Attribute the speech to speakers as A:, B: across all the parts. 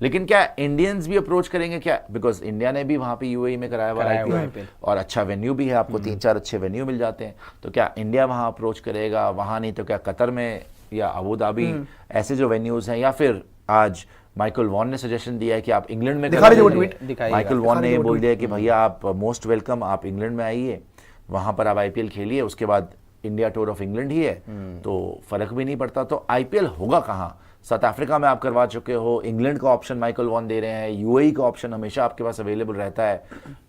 A: लेकिन क्या इंडियंस भी अप्रोच करेंगे क्या? बिकॉज इंडिया ने भी वहां पे यूएई में कराया हुआ आईपीएल और अच्छा वेन्यू भी है, आपको 3-4 अच्छे वेन्यू मिल जाते हैं। तो क्या इंडिया वहां अप्रोच करेगा? वहां नहीं तो क्या कतर में या अबू धाबी, ऐसे जो वेन्यूज हैं, या फिर आज माइकल वॉन ने सजेशन दिया है कि आप इंग्लैंड में माइकल वॉन ने ये बोल दिया कि भैया आप मोस्ट वेलकम, आप इंग्लैंड में आइए, वहां पर आप आईपीएल खेलिए, उसके बाद इंडिया टूर ऑफ इंग्लैंड ही है, तो फर्क भी नहीं पड़ता। तो आईपीएल होगा कहाँ? साउथ अफ्रीका में आप करवा चुके हो, इंग्लैंड का ऑप्शन माइकल वॉन दे रहे हैं, यूएई का ऑप्शन हमेशा आपके पास अवेलेबल रहता है।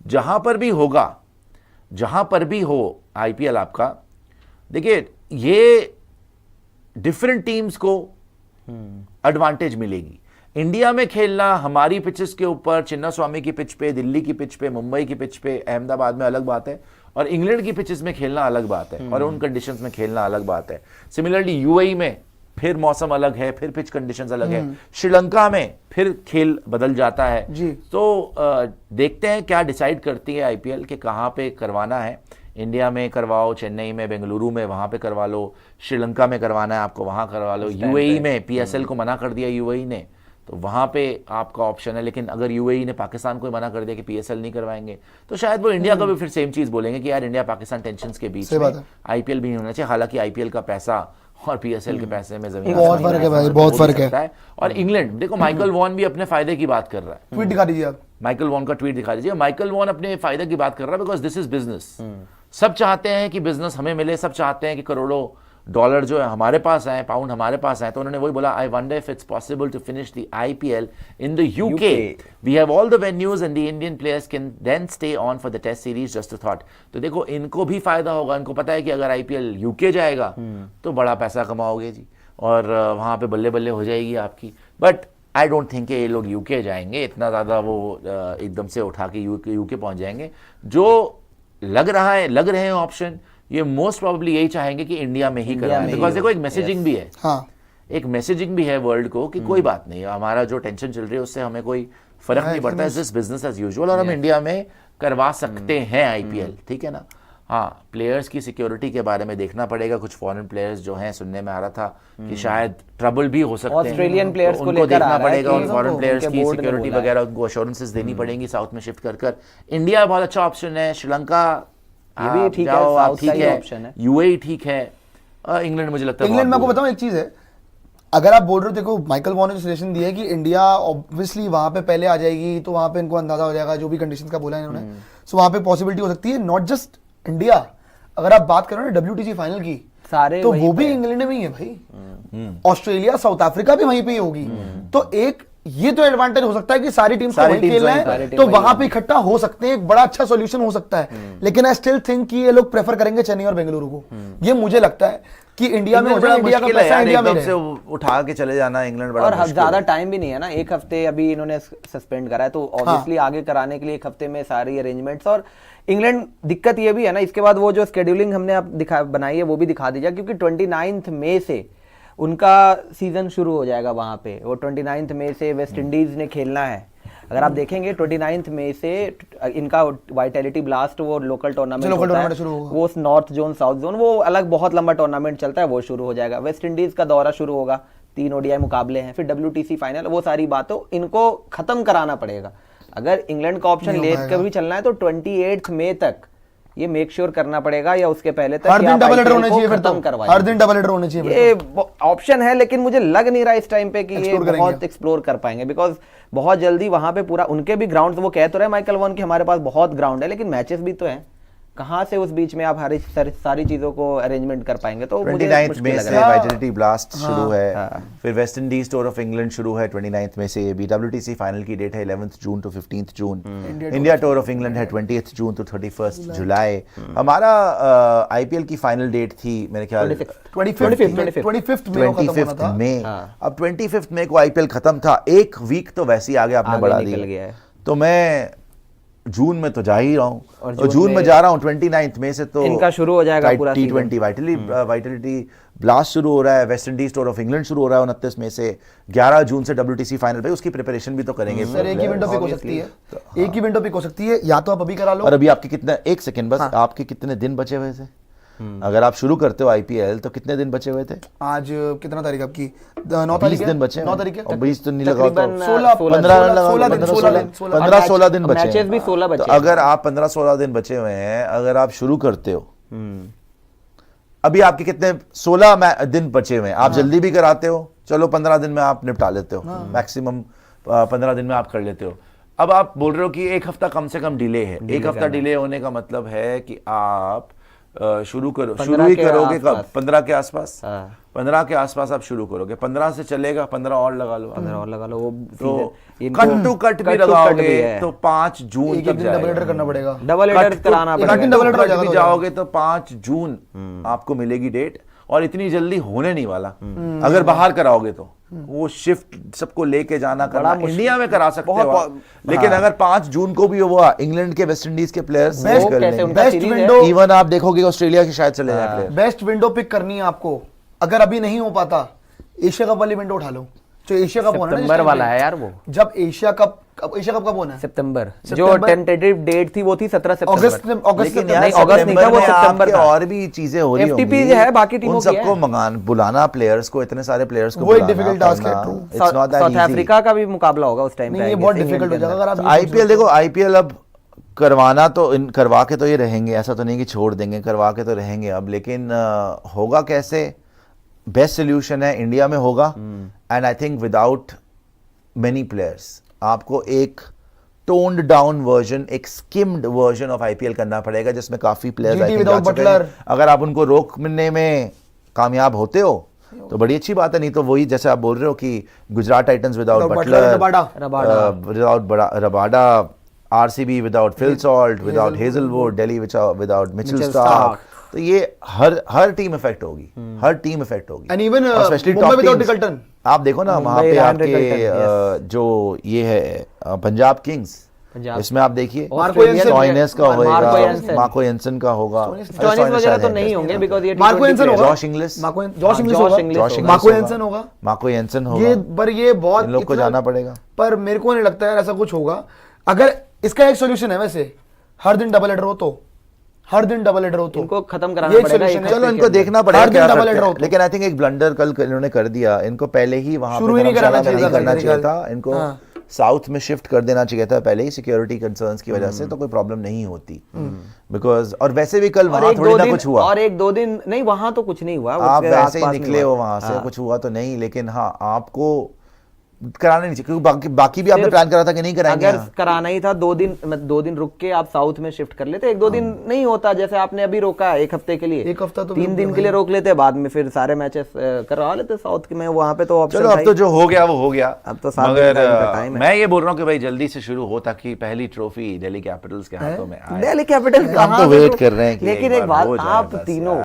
A: जहां पर भी होगा, जहां पर भी हो आईपीएल आपका, देखिए ये डिफरेंट टीम्स को एडवांटेज मिलेगी। इंडिया में खेलना हमारी पिचेस के ऊपर, चिन्ना स्वामी की पिच पे, दिल्ली की पिच पे, मुंबई की पिच पे, अहमदाबाद में अलग बात है, और इंग्लैंड की पिचेस में खेलना अलग बात है, और उन कंडीशंस में खेलना अलग बात है। सिमिलरली यूएई में फिर मौसम अलग है, फिर पिच कंडीशंस अलग है, श्रीलंका में फिर खेल बदल जाता है जी। तो देखते हैं क्या डिसाइड करती है आईपीएल कि कहाँ पे करवाना है। इंडिया में करवाओ, चेन्नई में, बेंगलुरु में, वहां पे करवा लो, श्रीलंका में करवाना है आपको वहां करवा लो, यूएई में पीएसएल को मना कर दिया यूएई ने, तो वहां पे आपका ऑप्शन है। लेकिन अगर यूएई ने पाकिस्तान को मना कर दिया कि पीएसएल नहीं करवाएंगे, तो शायद वो इंडिया का भी फिर सेम चीज बोलेंगे कि यार इंडिया पाकिस्तान टेंशंस के बीच में आईपीएल भी नहीं होना चाहिए। हालांकि आईपीएल का पैसा और पीएसएल के पैसे में जमीन
B: बहुत फर्क है भाई, बहुत फर्क है।
A: और इंग्लैंड देखो, माइकल वॉन भी अपने फायदे की बात कर रहा है।
B: ट्वीट दिखा दीजिए आप,
A: माइकल वॉन का ट्वीट दिखा दीजिए। माइकल वॉन अपने फायदे की बात कर रहा है, बिकॉज दिस इज बिजनेस। सब चाहते हैं कि बिजनेस हमें मिले, सब चाहते हैं कि करोड़ों डॉलर जो है हमारे पास आए, पाउंड हमारे पास आए। तो उन्होंने वही बोला, I wonder if it's possible to finish the IPL in the UK, we have all the venues and the Indian players can then stay on for the test series, just a thought. तो देखो इनको भी फायदा होगा, इनको पता है कि अगर आईपीएल यूके जाएगा तो बड़ा पैसा कमाओगे जी, और वहां पे बल्ले बल्ले हो जाएगी आपकी। बट आई डोंट थिंक ये लोग यूके जाएंगे, इतना ज्यादा वो एकदम से उठा के यूके पहुंच जाएंगे। जो लग रहे हैं ऑप्शन, ये मोस्ट प्रोबेबली यही चाहेंगे कि इंडिया में ही कराएं, बिकॉज देखो एक मैसेजिंग भी है, एक मैसेजिंग भी है वर्ल्ड को कि कोई बात नहीं, हमारा जो टेंशन चल रही है उससे हमें कोई फर्क नहीं पड़ता है, जस्ट बिजनेस एज यूजुअल, और हम इंडिया में करवा सकते हैं आईपीएल, ठीक है ना। हाँ, प्लेयर्स की सिक्योरिटी के बारे में देखना पड़ेगा। कुछ फॉरेन प्लेयर्स जो हैं, सुनने में आ रहा था कि शायद ट्रबल भी हो सकते हैं,
C: ऑस्ट्रेलियन प्लेयर्स को
A: उनको देखना पड़ेगा, उन फॉरेन प्लेयर्स की सिक्योरिटी वगैरह, उनको अश्योरेंसेस देनी पड़ेंगी साउथ में शिफ्ट कर। इंडिया बहुत अच्छा ऑप्शन है, श्रीलंका
C: ये भी ठीक है, साउथ का ही ऑप्शन है,
A: यूएई ठीक है, इंग्लैंड मुझे लगता है।
B: इंग्लैंड मैं आपको बताऊं एक चीज है, अगर आप बोल रहे हो, देखो माइकल वॉन ने जो सजेशन दिया है कि इंडिया ऑब्वियसली वहां पे पहले आ जाएगी, तो वहां पे इनको अंदाजा हो जाएगा जो भी कंडीशंस का बोला है इन्होंने, सो वहां पे पॉसिबिलिटी हो सकती है। नॉट जस्ट इंडिया, अगर आप बात करो ना WTC फाइनल की,
C: सारे
B: तो वो भी इंग्लैंड में ही है भाई, ऑस्ट्रेलिया, साउथ अफ्रीका भी वहीं पे ही होगी। तो एक ये तो एडवांटेज हो सकता है कि सारी टीम्स को वहीं खेलना है, तो वहां पे इकट्ठा हो सकते हैं, एक बड़ा अच्छा सॉल्यूशन हो सकता है। लेकिन आई स्टिल थिंक कि ये लोग प्रेफर करेंगे चेन्नई और बेंगलुरु को। ये मुझे लगता है कि इंडिया में इंडिया का पैसा इंडिया में
A: से उठा के चले जाना इंग्लैंड बड़ा,
C: और ज्यादा टाइम भी नहीं है ना, एक हफ्ते अभी इन्होंने सस्पेंड करा है, तो ऑब्वियसली आगे कराने के लिए एक हफ्ते में सारी अरेंजमेंट्स। और इंग्लैंड दिक्कत ये भी है ना, इसके बाद वो जो स्केड्यूलिंग हमने अब बनाई है वो भी दिखा दीजिए, क्योंकि 29 मई से उनका सीजन शुरू हो जाएगा वहां पे। वो 29 मई से वेस्ट इंडीज ने खेलना है। अगर आप देखेंगे 29 मई से इनका वाइटैलिटी ब्लास्ट, वो लोकल टूर्नामेंट होता है, वो नॉर्थ जोन, साउथ जोन, वो अलग बहुत लंबा टूर्नामेंट चलता है, वो शुरू हो जाएगा। वेस्ट इंडीज का दौरा शुरू होगा, 3 ओडीआई मुकाबले हैं, फिर WTC फाइनल, वो सारी बातों इनको खत्म कराना पड़ेगा। अगर इंग्लैंड का ऑप्शन लेकर भी चलना है तो 28 मई तक ये मेक श्योर करना पड़ेगा, या उसके पहले तक
B: हर दिन डबल हेडर होने चाहिए, फिर तो हर दिन डबल हेडर होने चाहिए।
C: ये ऑप्शन है, लेकिन मुझे लग नहीं रहा इस टाइम पे कि ये बहुत एक्सप्लोर कर पाएंगे, बिकॉज बहुत जल्दी वहां पे पूरा उनके भी ग्राउंड, वो कह तो रहे माइकल वॉन कि हमारे पास बहुत ग्राउंड है, लेकिन मैचेस भी तो हैं, कहां से उस बीच में आप सारी चीजों को अरेंजमेंट कर पाएंगे। तो
A: 29 मई से वाइटैलिटी ब्लास्ट शुरू है, फिर West Indies tour of England शुरू है 29 मई से, WTC फाइनल की डेट है 11 June to 15 June, India tour of England है 20 जून टू 31 जुलाई। हमारा आईपीएल की फाइनल डेट थी मेरे ख्याल
B: 25
A: मई। अब 25 मई को आईपीएल खत्म था, एक वीक तो वैसे ही आगे आपने बढ़ा दिया, तो मैं जून में तो जा ही रहा हूँ, और जून में जा रहा हूँ 29 मई से तो
C: इनका शुरू हो जाएगा पूरा
A: T20 वाइटैलिटी ब्लास्ट शुरू हो रहा है, West Indies tour of England शुरू हो रहा है 29 मई से, 11 जून से WTC फाइनल पे, उसकी प्रिपरेशन भी तो करेंगे
B: सर। एक ही विंडो पिक हो सकती है, एक ही विंडो पिक हो सकती है, या तो आप अभी करा लो।
A: और अभी आपके कितने, एक सेकंड बस, आपके कितने दिन बचे हुए थे? अगर आप शुरू करते हो आईपीएल तो कितने दिन बचे हुए थे?
B: आज कितना तारीख आपकी? 9 तारीख
A: 20 दिन बचे
B: 9 तारीख है।
A: और 20 तो नहीं लगाओ तो
B: 16
A: 15-16 दिन बचे
C: मैचेस भी 16
A: हैं।
C: बचे
A: तो अगर आप 15-16 दिन बचे हुए हैं, अगर आप शुरू करते हो, अभी आपके कितने 16 दिन बचे हुए हैं, आप जल्दी भी कराते हो, चलो 15 दिन में आप निपटा लेते हो, मैक्सिमम 15 दिन में आप कर लेते हो। अब आप बोल रहे हो कि एक हफ्ता कम से कम डिले है। एक हफ्ता डिले होने का मतलब है कि आप शुरू ही करोगे कब? 15 के आसपास। 15 के आसपास आप शुरू करोगे, 15 से चलेगा, 15 और लगा लो,
C: 15 और लगा लो। वो
A: तो कट टू कट भी लगाओगे तो 5 जून तक
B: डबल हेडर करना पड़ेगा,
C: डबल हेडर कराना पड़ेगा।
A: भी जाओगे तो 5 जून आपको मिलेगी डेट, और इतनी जल्दी होने नहीं वाला। अगर बाहर कराओगे तो वो शिफ्ट सबको लेके जाना करना, इंडिया में करा सकते हो, लेकिन अगर 5 जून को भी हुआ, इंग्लैंड के वेस्ट इंडीज के प्लेयर्स
B: बेस्ट विंडो,
A: इवन आप देखोगे ऑस्ट्रेलिया के शायद चले जाए प्लेयर।
B: बेस्ट विंडो पिक करनी है आपको। अगर अभी नहीं हो पाता, एशिया कप वाली विंडो उठा लो। जो एशिया कप होना
C: सितंबर वाला है यार, वो
B: जब एशिया कप कब होना है?
C: सितंबर। जो टेंटेटिव डेट थी वो थी 17 सितंबर।
B: अगस्त
C: नहीं, अगस्त नहीं था, वो सितंबर था।
A: और भी चीजें हो रही होंगी,
C: FTP है बाकी टीमों की,
A: सबको बुलाना प्लेयर्स को, इतने सारे प्लेयर्स को
B: वो एक डिफिकल्ट टास्क है।
C: साउथ अफ्रीका का भी मुकाबला होगा उस टाइम पे,
B: ये बहुत डिफिकल्ट हो जाएगा। अगर आप
A: आईपीएल देखो, आईपीएल अब करवा के तो ये रहेंगे, ऐसा तो नहीं कि छोड़ देंगे, करवा के तो रहेंगे अब, लेकिन होगा कैसे? बेस्ट सोल्यूशन है इंडिया में होगा, and I think without many players आपको एक टोन्ड डाउन वर्जन, एक स्किम्ड वर्जन ऑफ आईपीएल करना पड़ेगा, जिसमें काफी प्लेयर्स आई थिंक आ चुके हैं। अगर आप उनको रोकने में कामयाब होते हो तो बड़ी अच्छी बात है, नहीं तो वही जैसे आप बोल रहे हो कि Gujarat Titans without Butler, without Rabada, RCB without Phil Salt, without Hazlewood, Delhi without Mitchell Starc, तो ये हर टीम इफेक्ट होगी, हर टीम इफेक्ट होगी।
B: And even
A: specially top teams, आप देखो ना वहां पे आपके जो ये है पंजाब किंग्स, इसमें आप देखिए स्टॉइनिस का होगा, मार्को येंसन का होगा,
C: स्टॉइनिस वगैरह तो नहीं होंगे बिकॉज़ ये
B: मार्को येंसन होगा,
A: जॉश इंग्लिश
B: होगा, मार्को येंसन होगा। ये बहुत
A: इन लोग को जाना पड़ेगा,
B: पर मेरे को नहीं लगता यार ऐसा कुछ होगा। अगर इसका एक सोल्यूशन है वैसे, हर दिन डबल हेडर हो तो, हर दिन डबल हेडर हो तो
C: इनको खत्म कराना पड़ेगा।
A: चलो इनको देखना पड़ेगा क्या करते हैं, लेकिन आई थिंक एक ब्लंडर कल इन्होंने कर दिया, इनको पहले ही वहां पे नहीं करना चाहिए था, इनको साउथ में शिफ्ट कर देना चाहिए था पहले ही, सिक्योरिटी कंसर्न्स की वजह से, तो कोई प्रॉब्लम नहीं होती, बिकॉज और वैसे भी कल वहां थोड़ी ना कुछ हुआ,
C: और 1-2 दिन नहीं, वहां तो कुछ नहीं हुआ,
A: आप वैसे ही निकले हो वहां से, कुछ हुआ तो नहीं, लेकिन हाँ आपको कराना नहीं चाहिए, क्योंकि बाकी भी आपने प्लान करा था कि नहीं कराएंगे।
C: अगर कराना ही था 2 दिन रुक के आप साउथ में शिफ्ट कर लेते, 1-2 दिन नहीं होता, जैसे आपने अभी रोका 1 हफ्ते के लिए,
B: 1 हफ्ता तो
C: 3 दिन के लिए रोक लेते, बाद में फिर सारे मैचेस करवा लेते साउथ में, वहां पे तो ऑप्शन।
A: चलो अब तो जो हो गया वो हो गया,
C: अब तो
A: मगर मैं ये बोल रहा हूँ कि भाई जल्दी से शुरू हो ताकि पहली ट्रॉफी दिल्ली कैपिटल्स के हाथों में आए।
C: दिल्ली कैपिटल्स
A: हम तो वेट कर रहे हैं,
C: लेकिन एक बात, आप तीनों